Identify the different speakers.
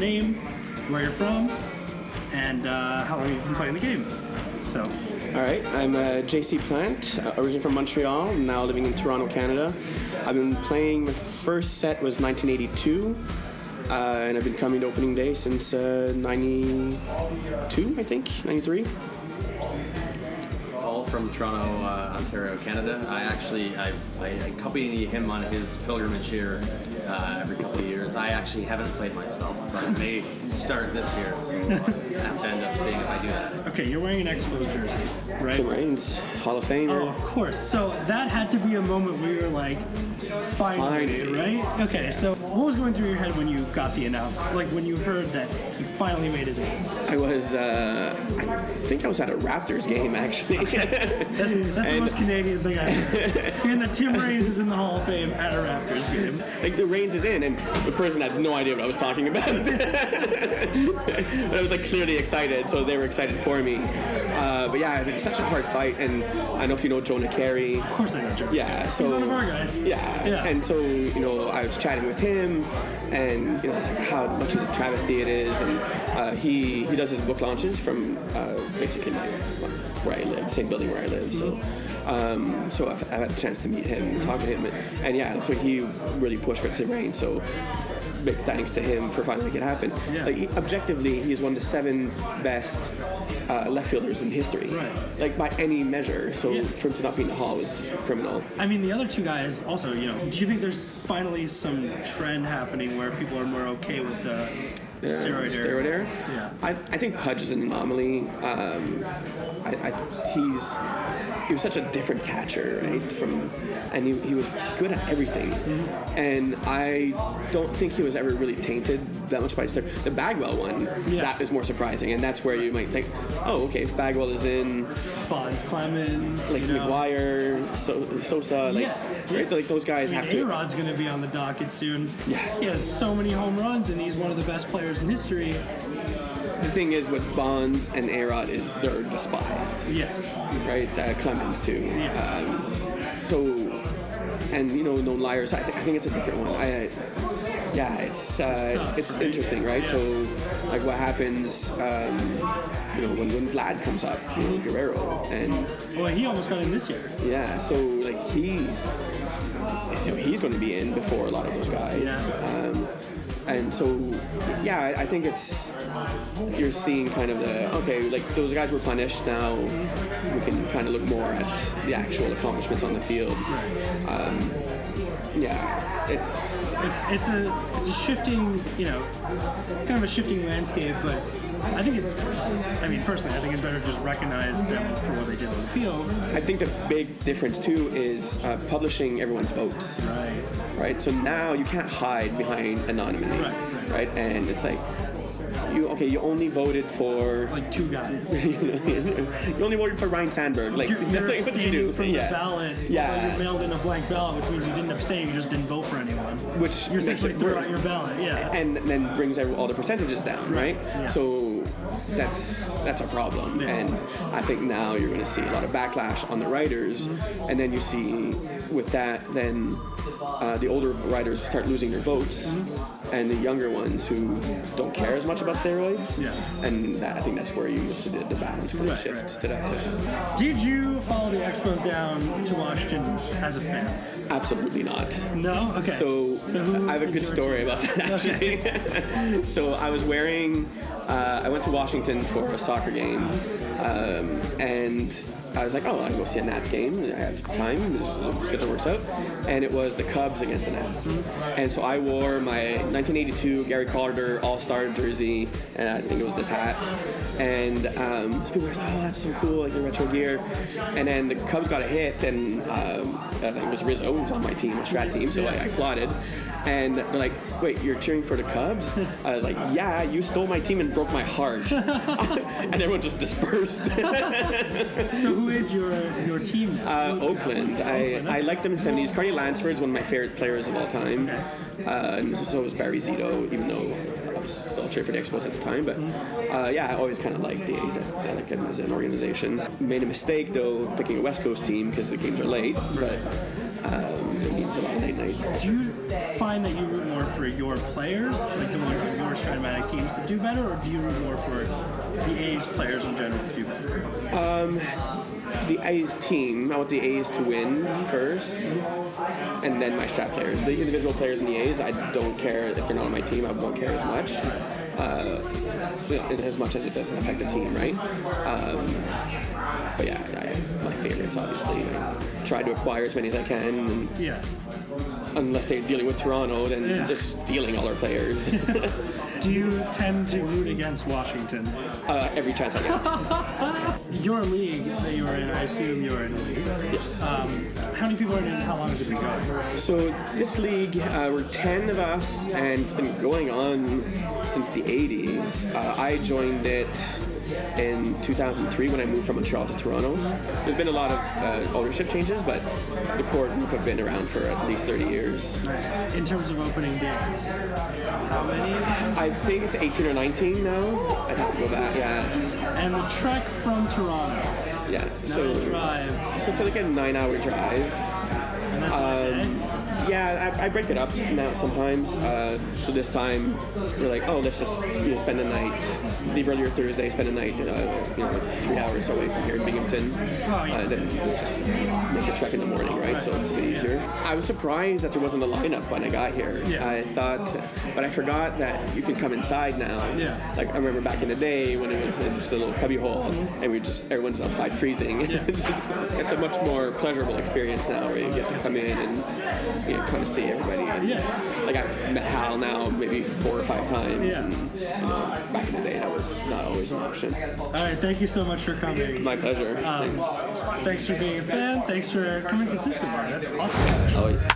Speaker 1: name, where you're from, and how long you've been playing the game. So.
Speaker 2: All right, I'm JC Plant, originally from Montreal, now living in Toronto, Canada. I've been playing, my first set was 1982, and I've been coming to opening day since 92, I think, 93.
Speaker 3: From Toronto, Ontario, Canada. I accompany him on his pilgrimage here every couple of years. I actually haven't played myself, but I may start this year, so I have to end up seeing if I do that.
Speaker 1: Okay, you're wearing an Expos jersey, right?
Speaker 2: Tim Raines, Hall of Famer.
Speaker 1: Oh, of course. So that had to be a moment where you're like, finally, right? Okay, so what was going through your head when you got the announcement? Like when you heard that he finally made it in?
Speaker 2: I was, I think I was at a Raptors game, actually.
Speaker 1: That's the most Canadian thing I've heard. Hearing that Tim Raines is in the Hall of Fame at a Raptors game.
Speaker 2: Like the Raines is in, and the person had no idea what I was talking about. But I was like clearly excited, so they were excited for me. But yeah, it's such a hard fight, and I don't know if you know Jonah Carey.
Speaker 1: Of course I know Jonah.
Speaker 2: Yeah, so
Speaker 1: he's one of our guys.
Speaker 2: Yeah, and so I was chatting with him, and like how much of a travesty it is, and he does his book launches from basically where I live, same building where I live. So so I've had a chance to meet him, talk to him, and yeah, so he really pushed for Tim Raines. So big thanks to him for finally making it happen.
Speaker 1: Yeah.
Speaker 2: Like objectively, he's one of the 7 best left fielders in history,
Speaker 1: right?
Speaker 2: Like by any measure. So for him to not be in the Hall was criminal.
Speaker 1: I mean, the other 2 guys also. Do you think there's finally some trend happening where people are more okay with the steroid era? Yeah.
Speaker 2: I think Pudge is an anomaly. He was such a different catcher, right? And he was good at everything. And I don't think he was ever really tainted that much by steroids. The Bagwell one, that is more surprising, and that's where you might think, oh, okay, if Bagwell is in,
Speaker 1: Bonds, Clemens,
Speaker 2: like McGuire, Sosa, right? Like those guys have to.
Speaker 1: A-Rod's going to be on the docket soon.
Speaker 2: Yeah,
Speaker 1: he has so many home runs, and he's one of the best players in history.
Speaker 2: The thing is with Bonds and A-Rod is they're despised.
Speaker 1: Yes.
Speaker 2: Right? Clemens too.
Speaker 1: Yeah.
Speaker 2: So, and no liars. I think it's a different one. It's interesting, right? So, like what happens, when Vlad comes up, Guerrero, and
Speaker 1: he almost got in this year.
Speaker 2: Yeah. So like he's going to be in before a lot of those guys.
Speaker 1: Yeah.
Speaker 2: And so, I think you're seeing kind of like those guys were punished. Now we can kind of look more at the actual accomplishments on the field. It's
Speaker 1: a shifting, kind of a shifting landscape, but personally, I think it's better to just recognize them for what they did on the field.
Speaker 2: I think the big difference too is publishing everyone's votes. Right. So now you can't hide behind anonymity. Right. And it's like you only voted for
Speaker 1: like 2 guys.
Speaker 2: You only voted for Ryan Sandberg. Like
Speaker 1: you're
Speaker 2: what did you do
Speaker 1: from the ballot.
Speaker 2: Yeah.
Speaker 1: You mailed in a blank ballot, which means you didn't abstain. You just didn't vote for anyone.
Speaker 2: Which
Speaker 1: you essentially threw out your ballot. Yeah.
Speaker 2: And then brings all the percentages down. Right.
Speaker 1: Yeah.
Speaker 2: So that's a problem. Yeah. And I think now you're going to see a lot of backlash on the writers, and then you see with that then the older writers start losing their votes, and the younger ones who don't care as much about steroids.
Speaker 1: Yeah.
Speaker 2: And I think that's where you see the balance kind of shift to that.
Speaker 1: Did you follow the Expos down to Washington as a fan?
Speaker 2: Absolutely not.
Speaker 1: No? Okay.
Speaker 2: So I have a good story about that, actually. Okay. So I was wearing, I went to Washington for a soccer game, and I was like, oh, I'll go see a Nats game. I have time. The schedule works out. And it was the Cubs against the Nats. And so I wore my 1982 Gary Carter All-Star jersey, and I think it was this hat. And people were like, oh, that's so cool, like your retro gear. And then the Cubs got a hit, and it was Rizzo, who was on my team, my Strat team, so I applauded. And they're like, wait, you're cheering for the Cubs? I was like, yeah, you stole my team and broke my heart. And everyone just dispersed.
Speaker 1: So who is your team now?
Speaker 2: Oakland. I liked them in the 70s. Carney Lansford's one of my favorite players of all time. And so was Barry Zito, even though I was still cheering for the Expos at the time. But I always kind of liked the A's. I like them as an organization. Made a mistake, though, picking a West Coast team because the games are late. But It means a lot of late nights.
Speaker 1: Do you find that you root more for your players, like the ones on your Strat-O-Matic teams, to do better, or do you root more for the A's players in general to do better?
Speaker 2: The A's team, I want the A's to win first, and then my Strat players. The individual players in the A's, I don't care if they're not on my team. I won't care as much, as much as it doesn't affect the team, right? But yeah, I have my favorites, obviously. I try to acquire as many as I can, and unless they're dealing with Toronto, then they're stealing all our players.
Speaker 1: Do you tend to root against Washington?
Speaker 2: Every chance I get.
Speaker 1: Your league that you are in, I assume you're in a league.
Speaker 2: Yes.
Speaker 1: How many people are in it and how long has it been going?
Speaker 2: So this league, we're 10 of us, and it's been going on since the 80s. I joined it in 2003 when I moved from Montreal to Toronto. There's been a lot of ownership changes, but the core group have been around for at least 30 years.
Speaker 1: Nice. In terms of opening days, how many?
Speaker 2: I think it's 18 or 19 now. I'd have to go back, yeah.
Speaker 1: And the trek from Toronto.
Speaker 2: Yeah.
Speaker 1: So drive.
Speaker 2: So it's like a 9-hour drive.
Speaker 1: And that's okay.
Speaker 2: Yeah, I break it up now sometimes. So this time we're like, oh, let's just spend the night. Leave earlier Thursday, spend the night, 3 hours away from here in Binghamton. Then we'll just make a trek in the morning, right? So it's a bit easier. I was surprised that there wasn't a lineup when I got here.
Speaker 1: Yeah.
Speaker 2: I thought, but I forgot that you can come inside now.
Speaker 1: Yeah.
Speaker 2: Like I remember back in the day when it was in just a little cubby hole, and everyone's outside freezing.
Speaker 1: Yeah.
Speaker 2: It's a much more pleasurable experience now, where you get to come in and kind of see everybody. And, like I've met Hal now maybe 4 or 5 times,
Speaker 1: Yeah.
Speaker 2: and back in the day that was not always an option.
Speaker 1: All right, thank you so much for coming.
Speaker 2: My pleasure. Thanks.
Speaker 1: Thanks for being a fan. Thanks for coming consistently. That's awesome.
Speaker 2: Always.